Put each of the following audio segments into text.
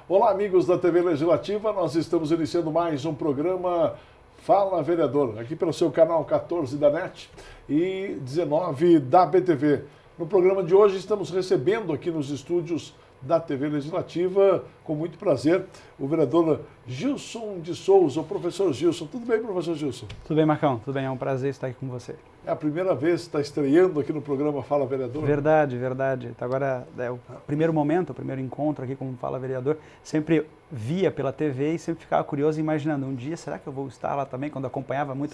Olá, amigos da TV Legislativa, nós estamos iniciando mais um programa Fala Vereador, aqui pelo seu canal 14 da NET e 19 da BTV. No programa de hoje estamos recebendo aqui nos estúdios da TV Legislativa, com muito prazer, o vereador Gilson de Souza, o professor Gilson. Tudo bem, professor Gilson? Tudo bem, Marcão? Tudo bem, é um prazer estar aqui com você. É a primeira vez que está estreando aqui no programa Fala Vereador? Verdade, verdade. Agora é o primeiro momento, o primeiro encontro aqui como Fala Vereador. Sempre via pela TV e sempre ficava curioso, imaginando, um dia, será que eu vou estar lá também? Quando acompanhava muito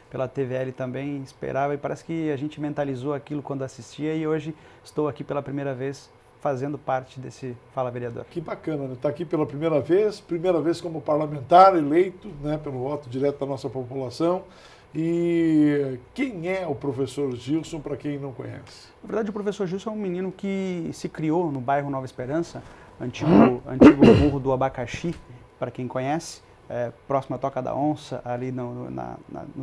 pela TVL também, esperava, e parece que a gente mentalizou aquilo quando assistia, e hoje estou aqui pela primeira vez fazendo parte desse Fala Vereador. Que bacana, né? Está aqui pela primeira vez como parlamentar eleito, né, pelo voto direto da nossa população. E quem é o professor Gilson, para quem não conhece? Na verdade, o professor Gilson é um menino que se criou no bairro Nova Esperança, antigo Morro do Abacaxi, para quem conhece, próximo à Toca da Onça, ali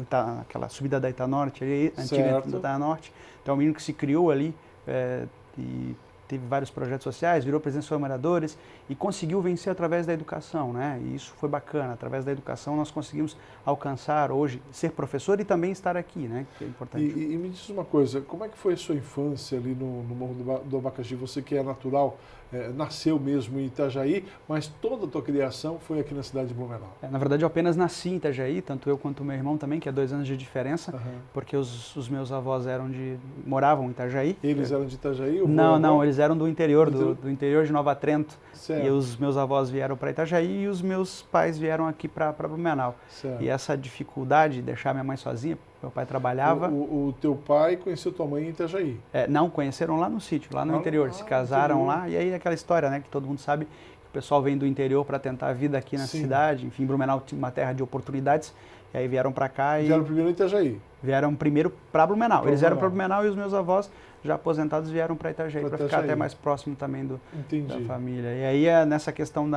naquela subida da Itanorte, ali, antiga da Itanorte. Então, é um menino que se criou ali e teve vários projetos sociais, virou presidente dos moradores e conseguiu vencer através da educação, né? E isso foi bacana. Através da educação nós conseguimos alcançar hoje, ser professor e também estar aqui, né? Que é importante. E me diz uma coisa, como é que foi a sua infância ali no Morro do Abacaxi? Você que é natural, nasceu mesmo em Itajaí, mas toda a tua criação foi aqui na cidade de Blumenau. Na verdade, eu apenas nasci em Itajaí, tanto eu quanto o meu irmão também, que é 2 anos de diferença, porque os meus avós moravam em Itajaí. Eles eram de Itajaí? Não, eles eram do interior, do interior de Nova Trento. Certo. E os meus avós vieram para Itajaí e os meus pais vieram aqui para Blumenau. Certo. E essa dificuldade de deixar minha mãe sozinha, meu pai trabalhava. O teu pai conheceu tua mãe em Itajaí? Não, conheceram lá no sítio, lá no interior. Se casaram lá, e aí aquela história, né, que todo mundo sabe, que o pessoal vem do interior para tentar a vida aqui na cidade. Enfim, Blumenau tinha uma terra de oportunidades, e aí vieram para cá e... Vieram primeiro em Itajaí? Vieram primeiro para Blumenau. Eles vieram para Blumenau e os meus avós, já aposentados, vieram para Itajaí, para ficar até mais próximo também da família. E aí, nessa questão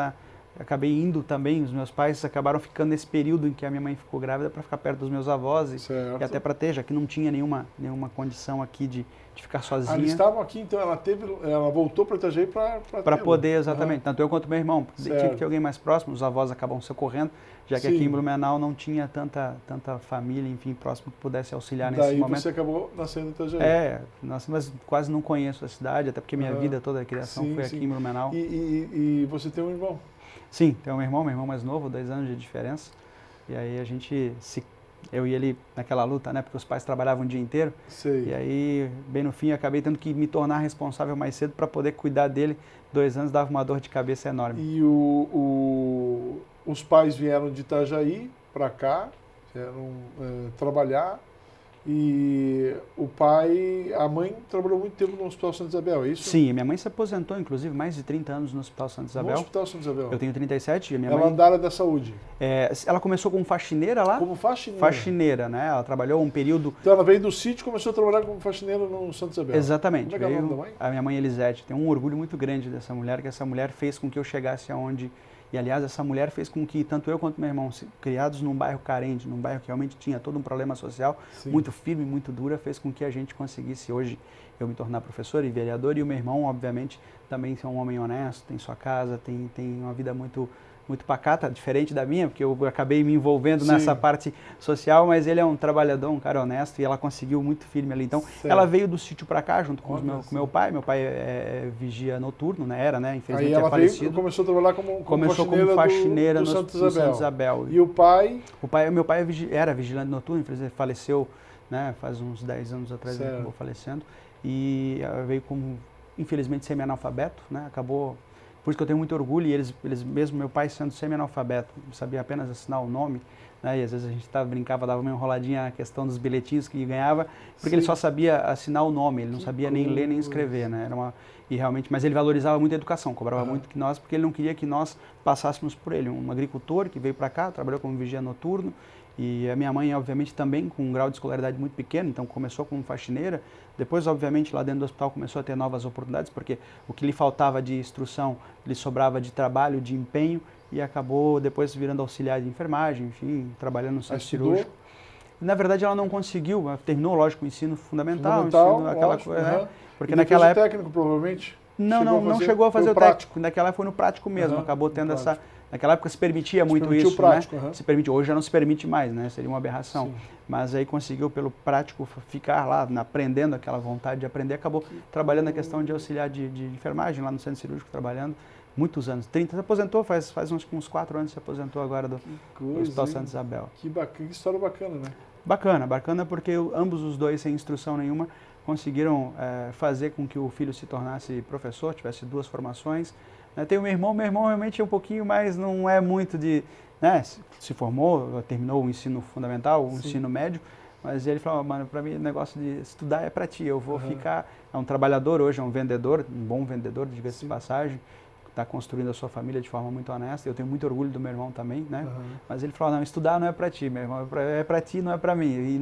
acabei indo também, os meus pais acabaram ficando nesse período em que a minha mãe ficou grávida para ficar perto dos meus avós e até para ter, já que não tinha nenhuma condição aqui de ficar sozinha. Eles estavam aqui, então ela voltou para Itajaí para poder, exatamente, tanto eu quanto meu irmão, tinha que ter alguém mais próximo, os avós acabam socorrendo, já que aqui em Blumenau não tinha tanta família, enfim, próximo que pudesse auxiliar nesse momento. Daí você acabou nascendo em Itajaí. Mas quase não conheço a cidade, até porque minha vida toda, a criação foi aqui em Blumenau. E você tem um irmão? Sim, tenho um irmão mais novo, 2 anos de diferença. E aí eu e ele naquela luta, né, porque os pais trabalhavam o dia inteiro. Sei. E aí, bem no fim, acabei tendo que me tornar responsável mais cedo para poder cuidar dele. 2 anos dava uma dor de cabeça enorme. E os pais vieram de Itajaí para cá, vieram trabalhar. E a mãe trabalhou muito tempo no Hospital Santa Isabel, é isso? Sim, minha mãe se aposentou, inclusive, mais de 30 anos no Hospital Santa Isabel. No Hospital Santa Isabel? Eu tenho 37 e a minha mãe... Ela é da área da saúde? Ela começou como faxineira lá. Como faxineira? Faxineira, né? Ela trabalhou um período... Então ela veio do sítio e começou a trabalhar como faxineira no Santa Isabel? Exatamente. Como é que é o nome da mãe? A minha mãe Elisete. Tem um orgulho muito grande dessa mulher, que essa mulher fez com que eu chegasse aonde... E, aliás, essa mulher fez com que tanto eu quanto meu irmão, criados num bairro carente, num bairro que realmente tinha todo um problema social, muito firme, muito dura, fez com que a gente conseguisse hoje eu me tornar professor e vereador, e o meu irmão, obviamente, também ser um homem honesto, tem sua casa, tem uma vida muito pacata, diferente da minha, porque eu acabei me envolvendo nessa parte social, mas ele é um trabalhador, um cara honesto, e ela conseguiu muito firme ali. Então, ela veio do sítio para cá, junto com meu pai. Meu pai é vigia noturno, né? Infelizmente aí é falecido. Veio, começou a trabalhar como faxineira do no Santa Isabel. E o pai? Meu pai era vigilante noturno, infelizmente faleceu, né? Faz uns 10 anos atrás, ele acabou falecendo. E veio como, infelizmente, semi-analfabeto, né? Acabou... Por isso que eu tenho muito orgulho, e eles mesmo meu pai sendo semi-analfabeto, sabia apenas assinar o nome, né? E às vezes a gente brincava, dava uma enroladinha a questão dos bilhetinhos que ganhava, porque ele só sabia assinar o nome, ele não sabia nem ler nem escrever, né? Mas ele valorizava muito a educação, cobrava muito que nós, porque ele não queria que nós passássemos por ele. Um agricultor que veio para cá, trabalhou como vigia noturno, e a minha mãe, obviamente, também com um grau de escolaridade muito pequeno, então começou como faxineira, depois, obviamente, lá dentro do hospital começou a ter novas oportunidades, porque o que lhe faltava de instrução, lhe sobrava de trabalho, de empenho, e acabou depois virando auxiliar de enfermagem, enfim, trabalhando no centro cirúrgico. Na verdade, ela não conseguiu, terminou, lógico, o ensino fundamental, aquela coisa, né? Porque naquela época... técnico, provavelmente? Não chegou a fazer o técnico. Naquela época foi no prático mesmo, acabou tendo essa... Naquela época se permitia muito isso, prático, né? Se permite, hoje já não se permite mais, né? Seria uma aberração. Sim. Mas aí conseguiu pelo prático ficar lá, aprendendo aquela vontade de aprender, acabou trabalhando a questão de auxiliar de enfermagem lá no centro cirúrgico, trabalhando muitos anos. 30, se aposentou, faz uns 4 anos se aposentou agora do Hospital Santa Isabel. Que história bacana, né? Bacana porque ambos os dois, sem instrução nenhuma, conseguiram fazer com que o filho se tornasse professor, tivesse 2 formações. Tem o meu irmão realmente é um pouquinho mais, não é muito de... Né, se formou, terminou o ensino fundamental, o ensino médio, mas ele falou, mano, para mim o negócio de estudar é para ti, eu vou ficar... É um trabalhador hoje, é um vendedor, um bom vendedor, diga-se de passagem, está construindo a sua família de forma muito honesta. Eu tenho muito orgulho do meu irmão também, né? Mas ele falou, não, estudar não é para ti, meu irmão, é para ti, não é para mim.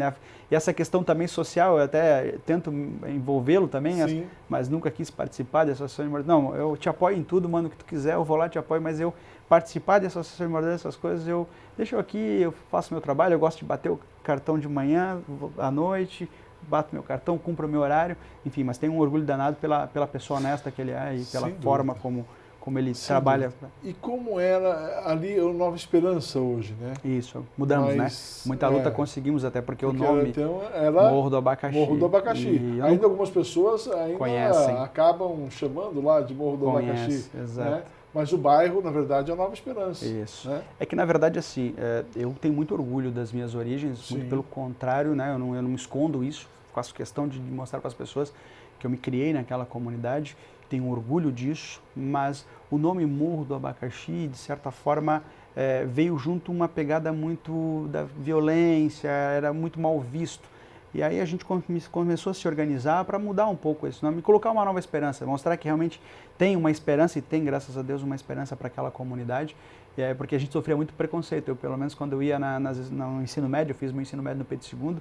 E essa questão também social, eu até tento envolvê-lo também, mas nunca quis participar da associação de moradores. Não, eu te apoio em tudo, mano, o que tu quiser, eu vou lá, te apoio, mas eu participar da associação de moradores, essas coisas, deixa eu aqui, eu faço meu trabalho, eu gosto de bater o cartão de manhã, à noite, bato meu cartão, cumpro o meu horário, enfim, mas tenho um orgulho danado pela pessoa honesta que ele é e pela forma como ele trabalha. E como era ali o Nova Esperança hoje, né? Isso, mudamos, né? Muita luta conseguimos, até porque o nome então, era Morro do Abacaxi. Morro do Abacaxi. Ainda algumas pessoas acabam chamando lá de Morro do Abacaxi. Exato. Né? Mas o bairro, na verdade, é Nova Esperança. Isso. Né? É que, na verdade, assim, eu tenho muito orgulho das minhas origens, muito pelo contrário, né? Eu não me escondo isso, faço questão de mostrar para as pessoas que eu me criei naquela comunidade, tenho orgulho disso, mas o nome Morro do Abacaxi, de certa forma, veio junto uma pegada muito da violência, era muito mal visto. E aí a gente começou a se organizar para mudar um pouco esse nome, colocar uma nova esperança, mostrar que realmente tem uma esperança e tem, graças a Deus, uma esperança para aquela comunidade, porque a gente sofria muito preconceito. Eu, pelo menos, quando eu ia no ensino médio, eu fiz meu ensino médio no Pedro II,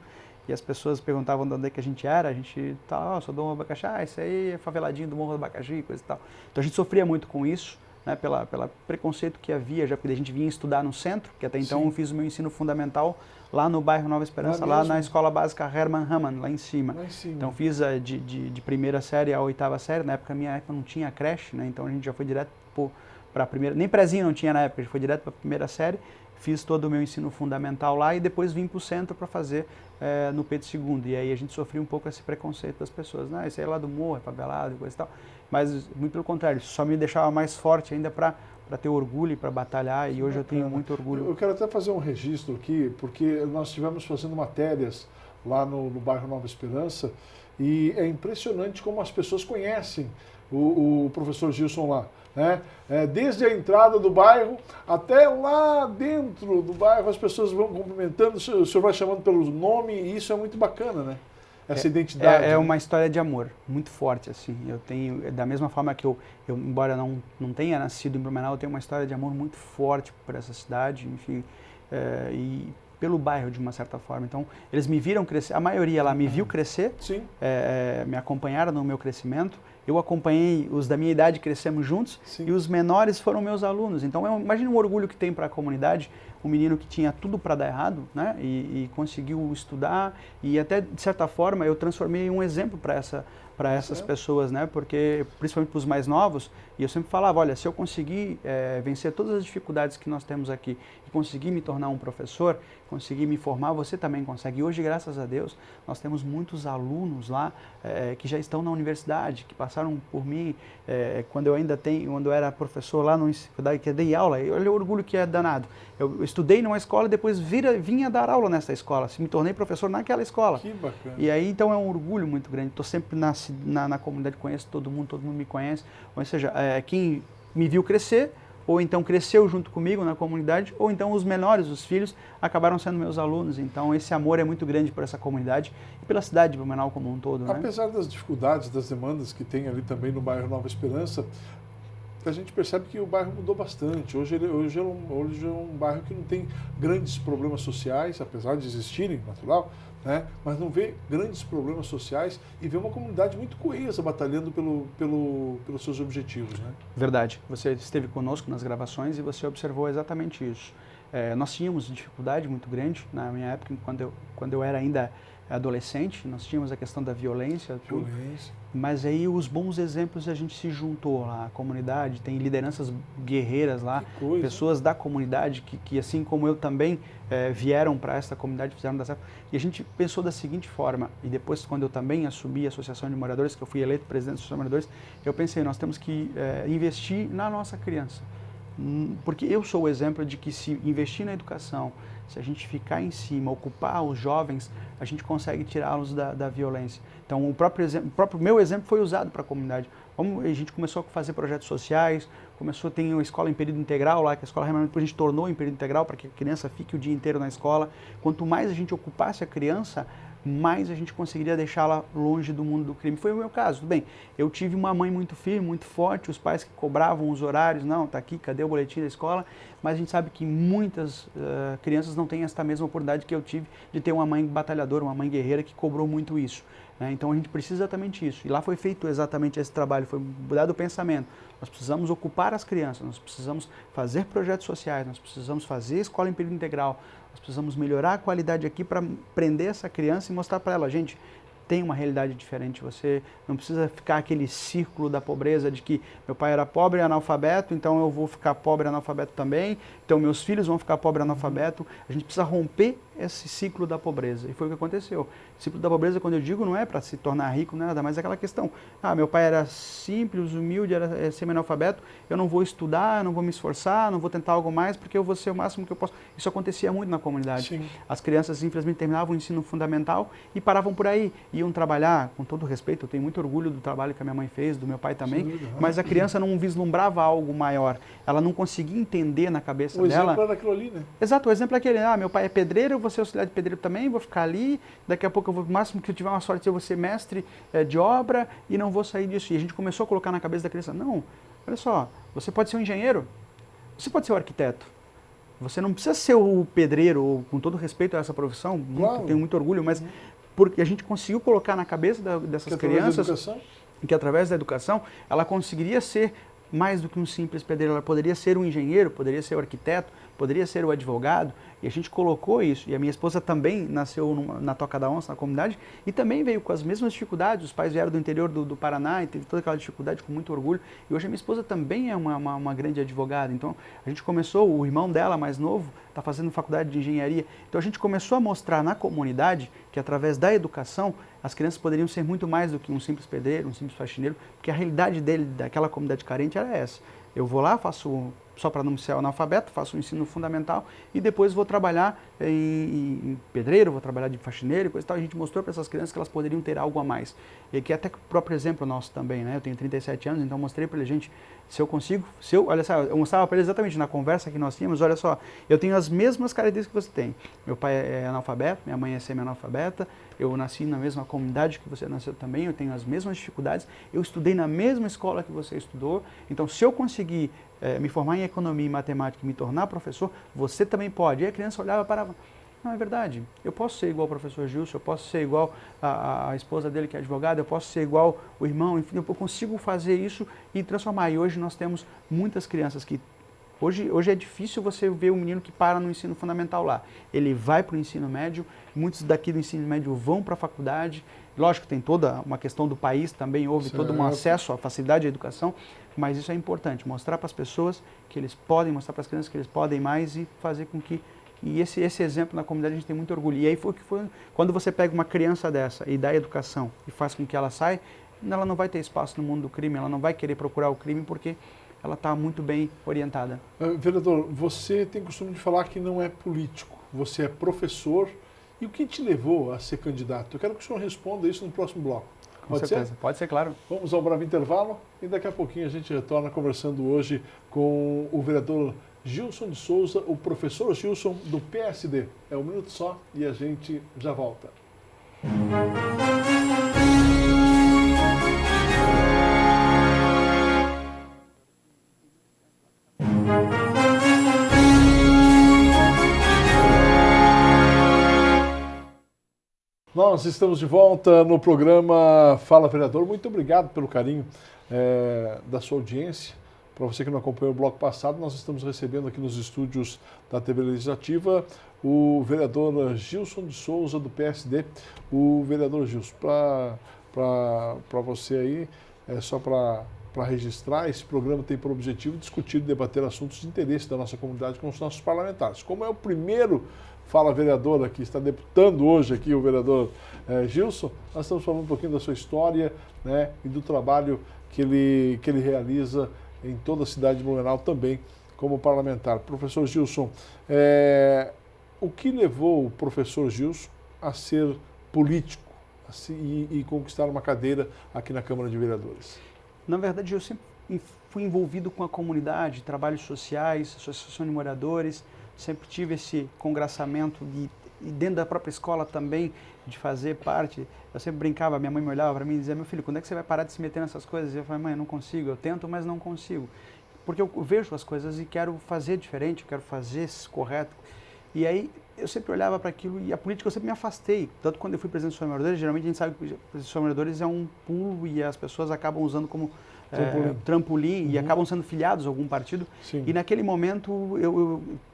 e as pessoas perguntavam de onde é que a gente era, a gente sou do Morro do Abacaxi, esse aí é faveladinho do Morro do Abacaxi, coisa e tal. Então a gente sofria muito com isso, né, pela preconceito que havia, já porque a gente vinha estudar no centro, que até então eu fiz o meu ensino fundamental lá no bairro Nova Esperança, lá na escola básica Hermann Hamann, lá em cima. Então fiz de primeira série à 8ª série, na minha época não tinha creche, né, então a gente já foi direto para a primeira, nem prezinho não tinha na época, a gente foi direto para a primeira série, fiz todo o meu ensino fundamental lá e depois vim para o centro para fazer no Pedro II. E aí a gente sofria um pouco esse preconceito das pessoas. Não, esse aí é lá do morro, é favelado e coisa e tal. Mas, muito pelo contrário, isso só me deixava mais forte ainda para ter orgulho e para batalhar. E hoje eu tenho muito orgulho. Eu quero até fazer um registro aqui, porque nós estivemos fazendo matérias lá no bairro Nova Esperança e é impressionante como as pessoas conhecem o professor Gilson lá. Né? Desde a entrada do bairro até lá dentro do bairro as pessoas vão cumprimentando, o senhor vai chamando pelo nome e isso é muito bacana, né? Essa identidade. É uma história de amor muito forte, assim. Eu tenho, da mesma forma que eu embora não tenha nascido em Blumenau, eu tenho uma história de amor muito forte por essa cidade, enfim, e pelo bairro de uma certa forma. Então, eles me viram crescer, a maioria lá me viu crescer, me acompanharam no meu crescimento. Eu acompanhei, os da minha idade crescemos juntos e os menores foram meus alunos. Então, imagina o orgulho que tem para a comunidade, um menino que tinha tudo para dar errado, né? E conseguiu estudar e até, de certa forma, eu transformei em um exemplo para essas pessoas, né? Porque, principalmente para os mais novos, e eu sempre falava, olha, se eu conseguir vencer todas as dificuldades que nós temos aqui e conseguir me tornar um professor, conseguir me formar, você também consegue. E hoje, graças a Deus, nós temos muitos alunos lá que já estão na universidade, que passaram por mim quando eu era professor lá que eu dei aula. Olha o orgulho que é danado. Eu estudei numa escola e depois vinha dar aula nessa escola. Me tornei professor naquela escola. Que bacana. E aí, então, é um orgulho muito grande. Estou sempre na comunidade, conheço todo mundo me conhece. Ou seja, quem me viu crescer, ou então cresceu junto comigo na comunidade, ou então os menores, os filhos, acabaram sendo meus alunos. Então esse amor é muito grande por essa comunidade e pela cidade de Blumenau como um todo. Né? Apesar das dificuldades, das demandas que tem ali também no bairro Nova Esperança, a gente percebe que o bairro mudou bastante. Hoje é um bairro que não tem grandes problemas sociais, apesar de existirem, natural, né? Mas não vê grandes problemas sociais e vê uma comunidade muito coesa, batalhando pelos seus objetivos. Né? Verdade. Você esteve conosco nas gravações e você observou exatamente isso. Nós tínhamos dificuldade muito grande na minha época, quando eu era ainda adolescente, nós tínhamos a questão da violência. Mas aí os bons exemplos a gente se juntou lá, a comunidade, tem lideranças guerreiras lá, pessoas da comunidade que assim como eu também vieram para essa comunidade, fizeram dar certo. E a gente pensou da seguinte forma, e depois quando eu também assumi a Associação de Moradores, que eu fui eleito presidente da Associação de Moradores, eu pensei, nós temos que investir na nossa criança. Porque eu sou o exemplo de que se investir na educação, se a gente ficar em cima, ocupar os jovens, a gente consegue tirá-los da violência. Então, o próprio meu exemplo foi usado para a comunidade. A gente começou a fazer projetos sociais, tem uma escola em período integral lá, que a escola realmente a gente tornou em período integral para que a criança fique o dia inteiro na escola. Quanto mais a gente ocupasse a criança, mais a gente conseguiria deixá-la longe do mundo do crime. Foi o meu caso, tudo bem. Eu tive uma mãe muito firme, muito forte, os pais que cobravam os horários, não, tá aqui, cadê o boletim da escola? Mas a gente sabe que muitas crianças não têm essa mesma oportunidade que eu tive de ter uma mãe batalhadora, uma mãe guerreira que cobrou muito isso. Então a gente precisa exatamente isso. E lá foi feito exatamente esse trabalho, foi mudado o pensamento. Nós precisamos ocupar as crianças, nós precisamos fazer projetos sociais, nós precisamos fazer escola em período integral, nós precisamos melhorar a qualidade aqui para prender essa criança e mostrar para ela, gente, tem uma realidade diferente, você não precisa ficar aquele círculo da pobreza de que meu pai era pobre e analfabeto, então eu vou ficar pobre e analfabeto também, então meus filhos vão ficar pobre e analfabeto. A gente precisa romper esse ciclo da pobreza, e foi o que aconteceu. O ciclo da pobreza, quando eu digo, não é para se tornar rico, não é nada mais aquela questão, meu pai era simples, humilde, era semi-analfabeto, eu não vou estudar, eu não vou me esforçar, não vou tentar algo mais, porque eu vou ser o máximo que eu posso. Isso acontecia muito na comunidade. Sim. As crianças, infelizmente, terminavam o ensino fundamental e paravam por aí, iam trabalhar, com todo respeito, eu tenho muito orgulho do trabalho que a minha mãe fez, do meu pai também, mas a criança não vislumbrava algo maior, ela não conseguia entender na cabeça dela. O exemplo era aquilo ali, né? Exato, o exemplo é aquele, meu pai é pedreiro, eu vou ser auxiliar de pedreiro também, vou ficar ali, daqui a pouco eu vou, o máximo que eu tiver uma sorte, eu vou ser mestre de obra e não vou sair disso. E a gente começou a colocar na cabeça da criança, não, olha só, você pode ser um engenheiro, você pode ser um arquiteto, você não precisa ser o pedreiro, com todo respeito a essa profissão, tenho muito orgulho, mas porque a gente conseguiu colocar na cabeça dessas crianças que através da educação ela conseguiria ser mais do que um simples pedreiro, ela poderia ser um engenheiro, poderia ser o arquiteto, poderia ser o advogado, e a gente colocou isso, e a minha esposa também nasceu na Toca da Onça, na comunidade, e também veio com as mesmas dificuldades, os pais vieram do interior do Paraná e teve toda aquela dificuldade com muito orgulho, e hoje a minha esposa também é uma grande advogada, então a gente começou, o irmão dela mais novo está fazendo faculdade de engenharia, então a gente começou a mostrar na comunidade que através da educação as crianças poderiam ser muito mais do que um simples pedreiro, um simples faxineiro, porque a realidade daquela comunidade carente era essa. Eu vou lá, faço, só para não ser analfabeto, faço o ensino fundamental e depois vou trabalhar em pedreiro, vou trabalhar de faxineiro e coisa e tal. A gente mostrou para essas crianças que elas poderiam ter algo a mais. E que até o próprio exemplo nosso também, né? Eu tenho 37 anos, então mostrei para eles, gente, se eu consigo, olha só, eu mostrava para eles exatamente na conversa que nós tínhamos, olha só, eu tenho as mesmas características que você tem. Meu pai é analfabeto, minha mãe é semi-analfabeta, eu nasci na mesma comunidade que você nasceu também, eu tenho as mesmas dificuldades, eu estudei na mesma escola que você estudou, então se eu conseguir me formar em economia e matemática e me tornar professor, você também pode. E a criança olhava e parava, não, é verdade, eu posso ser igual ao professor Gilson, eu posso ser igual a esposa dele que é advogada, eu posso ser igual o irmão, enfim, eu consigo fazer isso e transformar. E hoje nós temos muitas crianças que Hoje é difícil você ver um menino que para no ensino fundamental lá. Ele vai para o ensino médio, muitos daqui do ensino médio vão para a faculdade. Lógico, tem toda uma questão do país também, houve todo um acesso à facilidade à educação, mas isso é importante, mostrar para as pessoas que eles podem, mostrar para as crianças que eles podem mais e fazer com que... E esse exemplo na comunidade a gente tem muito orgulho. E aí foi quando você pega uma criança dessa e dá educação e faz com que ela saia, ela não vai ter espaço no mundo do crime, ela não vai querer procurar o crime porque ela está muito bem orientada. Vereador, você tem costume de falar que não é político, você é professor. E o que te levou a ser candidato? Eu quero que o senhor responda isso no próximo bloco. Com certeza, pode ser, claro. Vamos ao breve intervalo e daqui a pouquinho a gente retorna conversando hoje com o vereador Gilson de Souza, o professor Gilson do PSD. É um minuto só e a gente já volta. Nós estamos de volta no programa Fala Vereador. Muito obrigado pelo carinho da sua audiência, Para você que não acompanhou o bloco passado, nós estamos recebendo aqui nos estúdios da TV Legislativa o vereador Gilson de Souza, do PSD. O vereador Gilson, para você aí, só para registrar, esse programa tem por objetivo discutir e debater assuntos de interesse da nossa comunidade com os nossos parlamentares. Como é o primeiro Fala Vereador aqui, está deputando hoje aqui o vereador Gilson, nós estamos falando um pouquinho da sua história, né, e do trabalho que ele realiza em toda a cidade de Blumenau também como parlamentar. Professor Gilson, o que levou o professor Gilson a ser político e conquistar uma cadeira aqui na Câmara de Vereadores? Na verdade, eu sempre fui envolvido com a comunidade, trabalhos sociais, associação de moradores, sempre tive esse congraçamento e dentro da própria escola também, de fazer parte. Eu sempre brincava, minha mãe me olhava para mim e dizia, meu filho, quando é que você vai parar de se meter nessas coisas? E eu falei, mãe, eu não consigo, eu tento, mas não consigo. Porque eu vejo as coisas e quero fazer diferente, eu quero fazer correto. E aí eu sempre olhava para aquilo e a política eu sempre me afastei. Tanto quando eu fui presidente dos moradores, geralmente a gente sabe que presidente dos moradores é um pulo e as pessoas acabam usando como trampolim e acabam sendo filiados a algum partido. Sim. E naquele momento,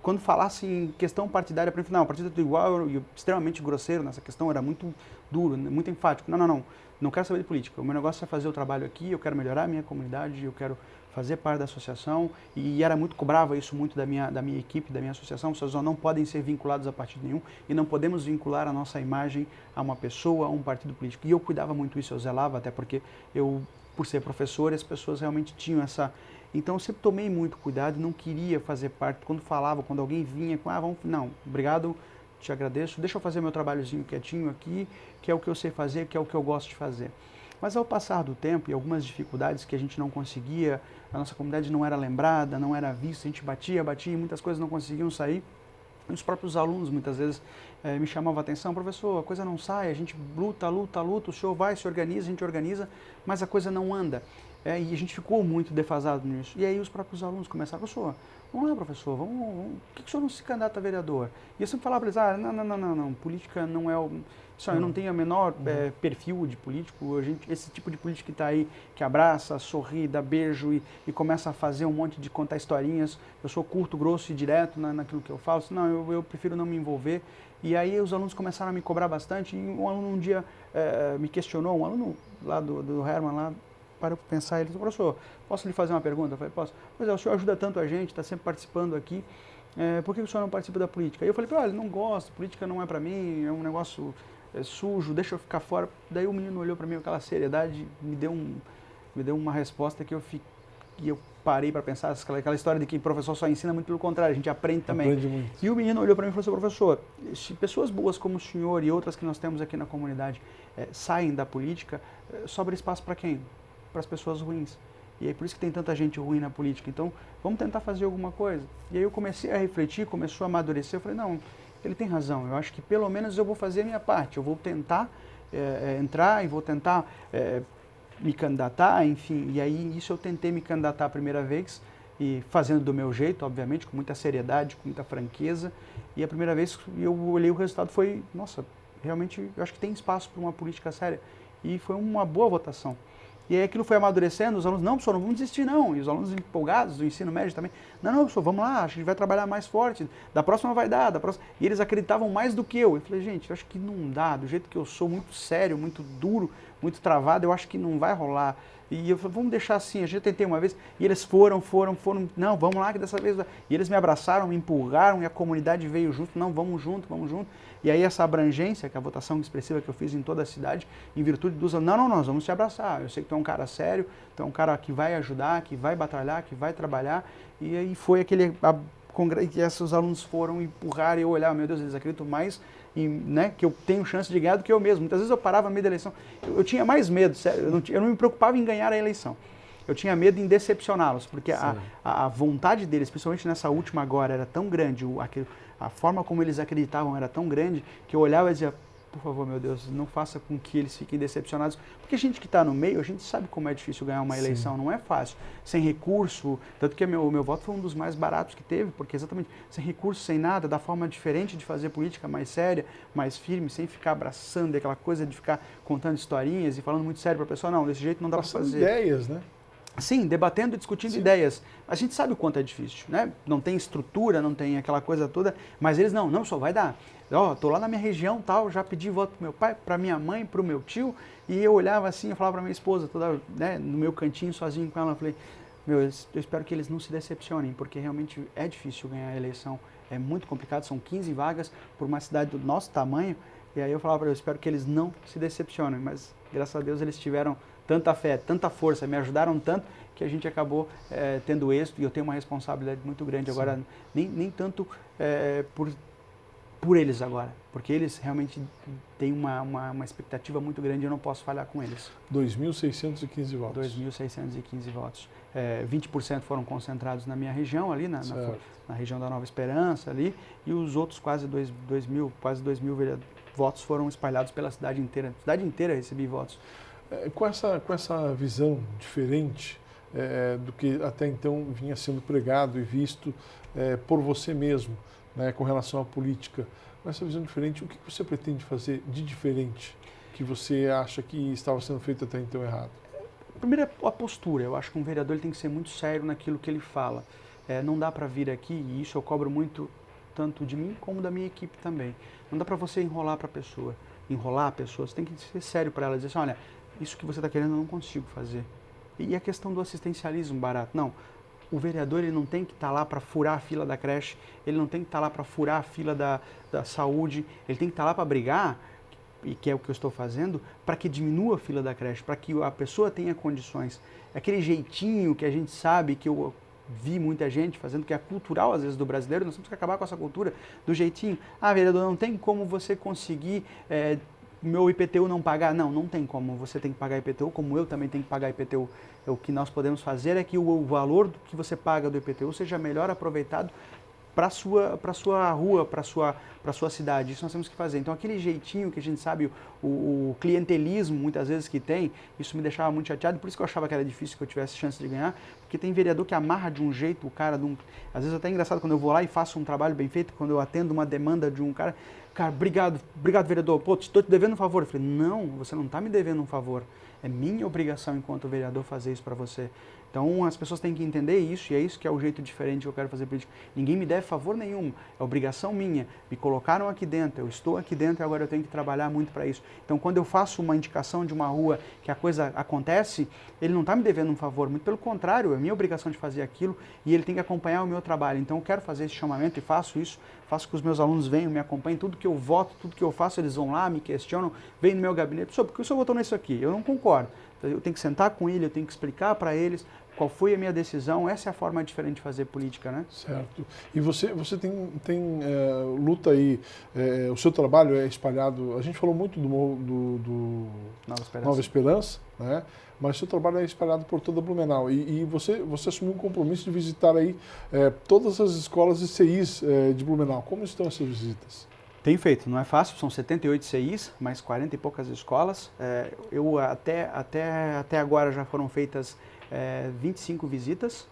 quando falasse em questão partidária, para mim, não, o partido é tudo igual, eu extremamente grosseiro nessa questão, era muito duro, muito enfático. Não quero saber de política. O meu negócio é fazer o trabalho aqui, eu quero melhorar a minha comunidade, eu quero fazer parte da associação, e era muito, cobrava isso muito da minha equipe, da minha associação. Vocês não podem ser vinculados a partido nenhum e não podemos vincular a nossa imagem a uma pessoa, a um partido político. E eu cuidava muito isso, eu zelava, até porque eu, por ser professor, as pessoas realmente tinham essa... Então eu sempre tomei muito cuidado, não queria fazer parte, quando alguém vinha com, não, obrigado, te agradeço, deixa eu fazer meu trabalhozinho quietinho aqui, que é o que eu sei fazer, que é o que eu gosto de fazer. Mas ao passar do tempo e algumas dificuldades que a gente não conseguia, a nossa comunidade não era lembrada, não era vista, a gente batia e muitas coisas não conseguiam sair. E os próprios alunos muitas vezes me chamavam a atenção, professor, a coisa não sai, a gente luta, o senhor vai, se organiza, a gente organiza, mas a coisa não anda. E a gente ficou muito defasado nisso. E aí os próprios alunos começaram, vamos lá, professor, por que o senhor não se candidata a vereador? E eu sempre falava para eles, não, política não é o... eu não tenho o menor perfil de político, esse tipo de político que está aí, que abraça, sorri, dá beijo e começa a fazer um monte de contar historinhas, eu sou curto, grosso e direto naquilo que eu faço, eu prefiro não me envolver. E aí os alunos começaram a me cobrar bastante, e um aluno um dia me questionou, um aluno lá do Herman, lá, para eu pensar, ele disse, professor, posso lhe fazer uma pergunta? Eu falei, posso. Pois o senhor ajuda tanto a gente, está sempre participando aqui, por que o senhor não participa da política? Aí eu falei, olha, não gosto, política não é para mim, é um negócio sujo, deixa eu ficar fora. Daí o menino olhou para mim com aquela seriedade, me deu uma resposta que eu parei para pensar, aquela história de que o professor só ensina, muito pelo contrário, a gente aprende também. Aprende muito. E o menino olhou para mim e falou assim, professor, se pessoas boas como o senhor e outras que nós temos aqui na comunidade saem da política, sobra espaço para quem? Para as pessoas ruins. E é por isso que tem tanta gente ruim na política. Então, vamos tentar fazer alguma coisa. E aí eu comecei a refletir, começou a amadurecer, eu falei, não, ele tem razão, eu acho que pelo menos eu vou fazer a minha parte, eu vou tentar entrar e vou tentar me candidatar, enfim. E aí isso eu tentei me candidatar a primeira vez, e fazendo do meu jeito, obviamente, com muita seriedade, com muita franqueza. E a primeira vez eu olhei o resultado, foi, nossa, realmente eu acho que tem espaço para uma política séria. E foi uma boa votação. E aí aquilo foi amadurecendo, os alunos, não, professor, não vamos desistir não. E os alunos empolgados do ensino médio também, não, professor, vamos lá, acho que a gente vai trabalhar mais forte, da próxima vai dar, da próxima... E eles acreditavam mais do que eu. Eu falei, gente, eu acho que não dá, do jeito que eu sou, muito sério, muito duro, muito travado, eu acho que não vai rolar. E eu falei, vamos deixar assim, eu já tentei uma vez, e eles foram, não, vamos lá que dessa vez... E eles me abraçaram, me empurraram, e a comunidade veio junto, não, vamos junto. E aí essa abrangência, que é a votação expressiva que eu fiz em toda a cidade, em virtude dos... Não, nós vamos te abraçar, eu sei que tu é um cara sério, tu é um cara que vai ajudar, que vai batalhar, que vai trabalhar. E aí foi aquele... que esses alunos foram empurrar e eu olhava, meu Deus, eles acreditam mais que eu tenho chance de ganhar do que eu mesmo. Muitas vezes eu parava no meio da eleição, eu tinha mais medo, sério, eu não me preocupava em ganhar a eleição. Eu tinha medo em decepcioná-los, porque a vontade deles, principalmente nessa última agora, era tão grande, a forma como eles acreditavam era tão grande, que eu olhava e dizia, por favor, meu Deus, não faça com que eles fiquem decepcionados. Porque a gente que está no meio, a gente sabe como é difícil ganhar uma eleição, não é fácil. Sem recurso, tanto que o meu voto foi um dos mais baratos que teve, porque exatamente sem recurso, sem nada, da forma diferente de fazer política, mais séria, mais firme, sem ficar abraçando, aquela coisa de ficar contando historinhas e falando muito sério para a pessoa, não, desse jeito não dá para fazer. ideias, né? Sim, debatendo e discutindo ideias. A gente sabe o quanto é difícil, né? Não tem estrutura, não tem aquela coisa toda, mas eles não, só vai dar. Ó, tô lá na minha região, tal, já pedi voto pro meu pai, pra minha mãe, pro meu tio, e eu olhava assim, eu falava pra minha esposa, toda, né, no meu cantinho sozinho com ela, eu falei, meu, eu espero que eles não se decepcionem, porque realmente é difícil ganhar a eleição, é muito complicado, são 15 vagas por uma cidade do nosso tamanho, e aí eu falava pra eles, eu espero que eles não se decepcionem, mas graças a Deus eles tiveram tanta fé, tanta força, me ajudaram tanto que a gente acabou tendo êxito e eu tenho uma responsabilidade muito grande. Sim. Agora, nem tanto por eles agora, porque eles realmente têm uma expectativa muito grande e eu não posso falhar com eles. 2.615 votos. 2.615 votos. 20% foram concentrados na minha região, ali na região da Nova Esperança, ali, e os outros quase 2 mil votos foram espalhados pela cidade inteira. A cidade inteira recebi votos. Com essa visão diferente do que até então vinha sendo pregado e visto por você mesmo, né, com relação à política, com essa visão diferente, o que você pretende fazer de diferente que você acha que estava sendo feito até então errado? Primeiro, a postura. Eu acho que um vereador ele tem que ser muito sério naquilo que ele fala. Não dá para vir aqui, e isso eu cobro muito, tanto de mim como da minha equipe também. Não dá para você enrolar para a pessoa. Enrolar a pessoa, você tem que ser sério para ela, dizer assim, olha, isso que você está querendo eu não consigo fazer. E a questão do assistencialismo barato, não. O vereador ele não tem que estar lá para furar a fila da creche, ele não tem que estar lá para furar a fila da saúde, ele tem que estar lá para brigar, e que é o que eu estou fazendo, para que diminua a fila da creche, para que a pessoa tenha condições. Aquele jeitinho que a gente sabe, que eu vi muita gente fazendo, que é cultural às vezes do brasileiro, nós temos que acabar com essa cultura do jeitinho. Ah, vereador, não tem como você conseguir meu IPTU não pagar. Não tem como. Você tem que pagar IPTU, como eu também tenho que pagar IPTU. O que nós podemos fazer é que o valor que você paga do IPTU seja melhor aproveitado para a sua rua, para a sua cidade. Isso nós temos que fazer. Então, aquele jeitinho que a gente sabe, o clientelismo, muitas vezes, que tem, isso me deixava muito chateado. Por isso que eu achava que era difícil que eu tivesse chance de ganhar, porque tem vereador que amarra de um jeito o cara, às vezes até é engraçado quando eu vou lá e faço um trabalho bem feito, quando eu atendo uma demanda de um cara, obrigado vereador, pô, estou te devendo um favor. Eu falei, não, você não está me devendo um favor. É minha obrigação enquanto vereador fazer isso para você. Então as pessoas têm que entender isso, e é isso que é o jeito diferente que eu quero fazer política. Ninguém me deve favor nenhum, é obrigação minha. Me colocaram aqui dentro, eu estou aqui dentro e agora eu tenho que trabalhar muito para isso. Então quando eu faço uma indicação de uma rua que a coisa acontece, ele não está me devendo um favor, muito pelo contrário, é minha obrigação de fazer aquilo e ele tem que acompanhar o meu trabalho. Então eu quero fazer esse chamamento e faço isso, faço que os meus alunos venham, me acompanhem, tudo que eu voto, tudo que eu faço, eles vão lá, me questionam, vêm no meu gabinete, por que o senhor votou nisso aqui? Eu não concordo. Eu tenho que sentar com ele, eu tenho que explicar para eles qual foi a minha decisão. Essa é a forma diferente de fazer política, né? Certo. E você tem luta aí, o seu trabalho é espalhado, a gente falou muito do Nova Esperança, né? Mas o seu trabalho é espalhado por toda Blumenau. E você assumiu um compromisso de visitar aí todas as escolas e CIs de Blumenau. Como estão essas visitas? Tenho feito, não é fácil, são 78 CIs, mais 40 e poucas escolas. Eu até agora já foram feitas 25 visitas,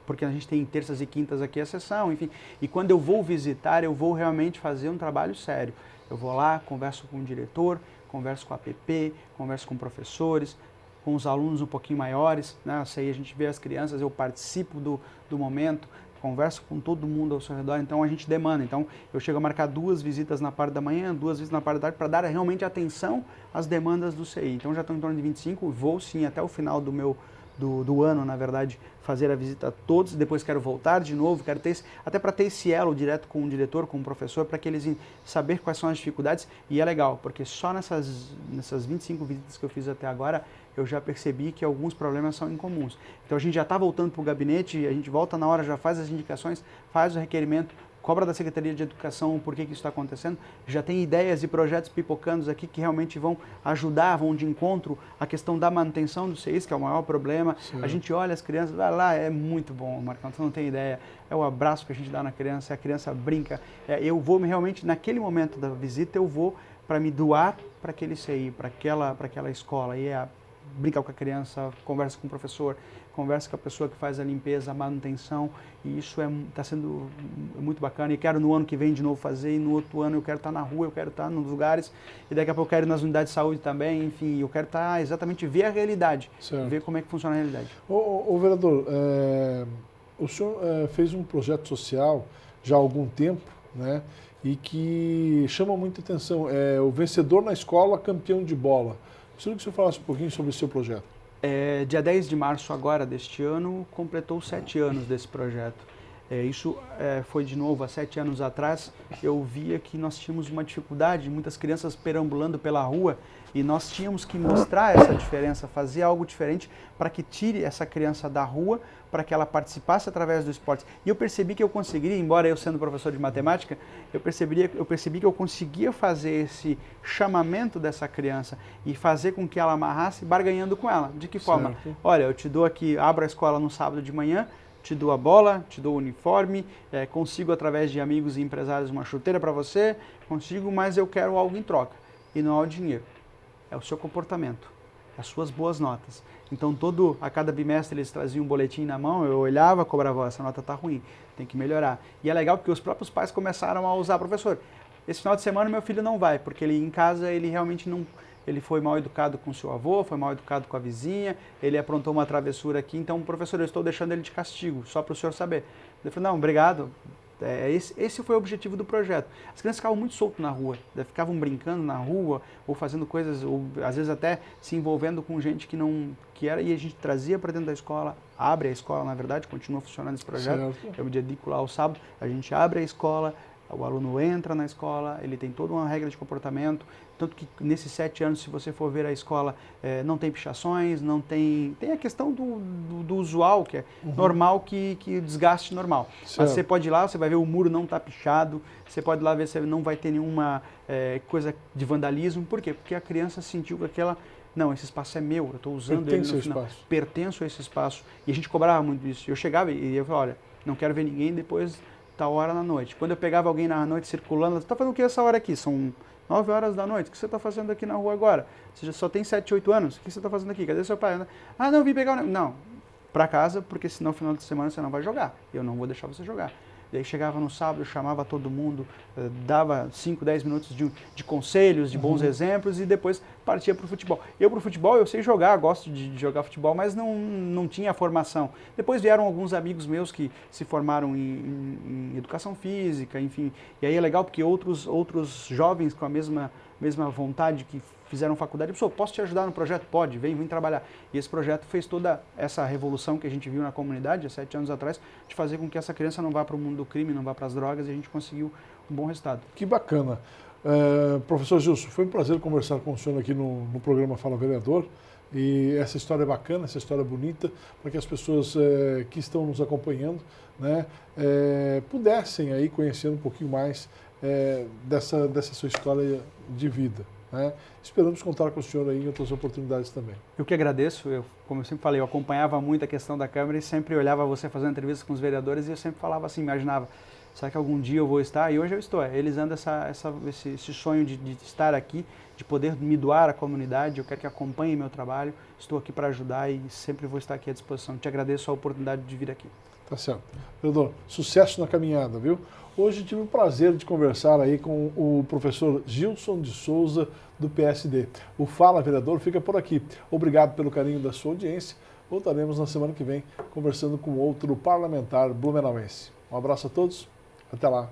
porque a gente tem terças e quintas aqui a sessão, enfim. E quando eu vou visitar, eu vou realmente fazer um trabalho sério. Eu vou lá, converso com o diretor, converso com a APP, converso com professores, com os alunos um pouquinho maiores, né? Aí a gente vê as crianças, eu participo do momento, converso com todo mundo ao seu redor, então a gente demanda. Então eu chego a marcar 2 visitas na parte da manhã, 2 visitas na parte da tarde, para dar realmente atenção às demandas do CI. Então já estou em torno de 25, vou sim até o final do ano, na verdade, fazer a visita a todos, depois quero voltar de novo, quero ter até para ter esse elo direto com o diretor, com o professor, para que eles saber quais são as dificuldades. E é legal, porque só nessas 25 visitas que eu fiz até agora, eu já percebi que alguns problemas são incomuns. Então a gente já está voltando para o gabinete, a gente volta na hora, já faz as indicações, faz o requerimento, cobra da Secretaria de Educação por que isso está acontecendo, já tem ideias e projetos pipocando aqui que realmente vão ajudar, vão de encontro à questão da manutenção do CIs, que é o maior problema. Sim. A gente olha as crianças, vai lá, é muito bom, Marcão, você não tem ideia, é o abraço que a gente dá na criança, a criança brinca, eu vou realmente, naquele momento da visita, eu vou para me doar para aquele CI, para aquela escola, e é brinca com a criança, conversa com o professor, conversa com a pessoa que faz a limpeza, a manutenção, e isso está sendo muito bacana. E quero no ano que vem de novo fazer, e no outro ano eu quero estar na rua, eu quero estar nos lugares, e daqui a pouco eu quero ir nas unidades de saúde também, enfim, eu quero estar exatamente ver a realidade, ver como é que funciona a realidade. Ô vereador, o senhor fez um projeto social já há algum tempo, né, e que chama muita atenção, o Vencedor na Escola, Campeão de Bola. Gostaria que o senhor falasse um pouquinho sobre o seu projeto. Dia 10 de março agora deste ano, completou 7 anos desse projeto. Isso foi de novo, há 7 anos atrás, eu via que nós tínhamos uma dificuldade, muitas crianças perambulando pela rua, e nós tínhamos que mostrar essa diferença, fazer algo diferente para que tire essa criança da rua, para que ela participasse através do esporte. E eu percebi que eu conseguiria, embora eu sendo professor de matemática, eu percebi que eu conseguia fazer esse chamamento dessa criança e fazer com que ela amarrasse, barganhando com ela. De que forma? Olha, eu te dou aqui, abro a escola no sábado de manhã, te dou a bola, te dou o uniforme, consigo através de amigos e empresários uma chuteira para você, consigo, mas eu quero algo em troca. E não é o dinheiro, é o seu comportamento, as suas boas notas. Então a cada bimestre eles traziam um boletim na mão, eu olhava, cobrava, essa nota está ruim, tem que melhorar. E é legal porque os próprios pais começaram a usar, professor, esse final de semana meu filho não vai, porque ele em casa ele realmente não... Ele foi mal educado com o seu avô, foi mal educado com a vizinha, ele aprontou uma travessura aqui, então, professor, eu estou deixando ele de castigo, só para o senhor saber. Ele falou, não, obrigado. Esse foi o objetivo do projeto. As crianças ficavam muito soltas na rua, ficavam brincando na rua, ou fazendo coisas, ou às vezes até se envolvendo com gente que era, e a gente trazia para dentro da escola, abre a escola, na verdade, continua funcionando esse projeto, eu me dedico lá ao sábado, a gente abre a escola, o aluno entra na escola, ele tem toda uma regra de comportamento, tanto que nesses 7 anos, se você for ver a escola, não tem pichações, não tem... Tem a questão do usual, que é normal, que desgaste normal. Certo. Mas você pode ir lá, você vai ver o muro não está pichado, você pode ir lá ver se não vai ter nenhuma coisa de vandalismo. Por quê? Porque a criança sentiu que aquela... Não, esse espaço é meu, eu estou usando ele no final. Pertenço a esse espaço. E a gente cobrava muito isso. Eu chegava e eu falava, olha, não quero ver ninguém depois tal hora na noite. Quando eu pegava alguém na noite circulando, você está fazendo o que essa hora aqui? São 9 horas da noite, o que você está fazendo aqui na rua agora? Você já só tem 7, 8 anos, o que você está fazendo aqui? Cadê seu pai? Ah, não, vim pegar o... Não, para casa, porque senão no final de semana você não vai jogar. Eu não vou deixar você jogar. E aí chegava no sábado, chamava todo mundo, dava 5, 10 minutos de conselhos, de bons exemplos, e depois partia para o futebol. Eu para o futebol, eu sei jogar, gosto de jogar futebol, mas não tinha formação. Depois vieram alguns amigos meus que se formaram em educação física, enfim. E aí é legal porque outros jovens com a mesma vontade que fizeram faculdade, pessoal, posso te ajudar no projeto? Pode, vem trabalhar. E esse projeto fez toda essa revolução que a gente viu na comunidade há 7 anos atrás, de fazer com que essa criança não vá para o mundo do crime, não vá para as drogas, e a gente conseguiu um bom resultado. Que bacana. Professor Gilson, foi um prazer conversar com o senhor aqui no programa Fala Vereador. E essa história é bacana, essa história é bonita, para que as pessoas que estão nos acompanhando, né, pudessem aí conhecer um pouquinho mais dessa sua história de vida. Esperamos contar com o senhor aí em outras oportunidades também. Eu que agradeço, como eu sempre falei, eu acompanhava muito a questão da Câmara e sempre olhava você fazendo entrevistas com os vereadores e eu sempre falava assim, imaginava, será que algum dia eu vou estar? E hoje eu estou. Eles andam esse sonho de estar aqui, de poder me doar à comunidade, eu quero que acompanhem meu trabalho, estou aqui para ajudar e sempre vou estar aqui à disposição. Te agradeço a oportunidade de vir aqui. Tá certo. Vereador, sucesso na caminhada, viu? Hoje tive o prazer de conversar aí com o professor Gilson de Souza, do PSD. O Fala Vereador fica por aqui. Obrigado pelo carinho da sua audiência. Voltaremos na semana que vem conversando com outro parlamentar blumenauense. Um abraço a todos. Até lá.